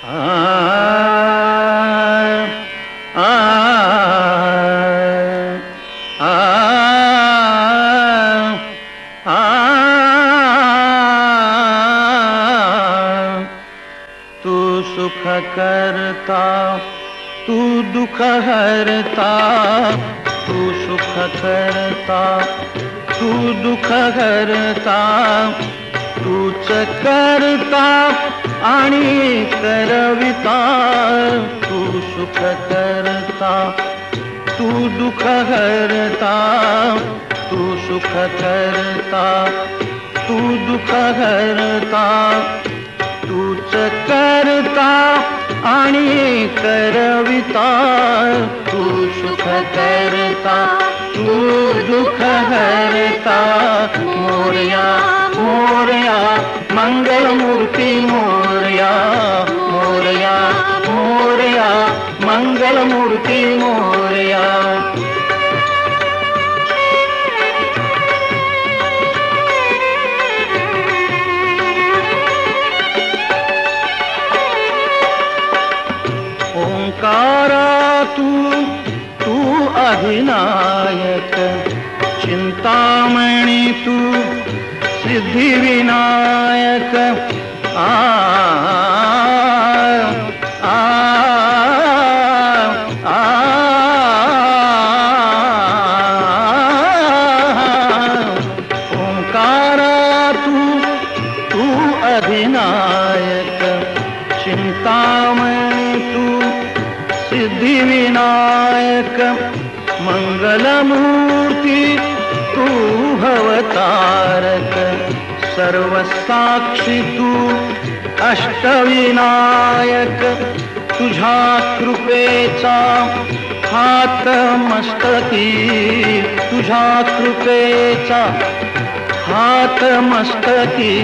आ आ आ आ तू सुख करता तू दुख हरता तू सुख करता तू दुख हरता तूच करता आणि करविता तू सुख करता तू दुख हरता तू सुख करता तू दुख हरता तूच करता आणि करविता तू सुख करता तू दुख हरता मोरया मोरया मंगलमूर्ती मोरया मोरया मोरया मंगलमूर्ती मोरया ओंकारा तू अधिनायक चिंतामणी तू सिद्धिविनायक आ आ आ ओंकारा तू अधिनायक चिंतामणी तू सिद्धिविनायक मंगलमूर्ती तू भवतारक सर्वसाक्षी तू अष्टविनायक तुझ्या कृपेचा हात मस्तकी तुझ्या कृपेचा हात मस्तकी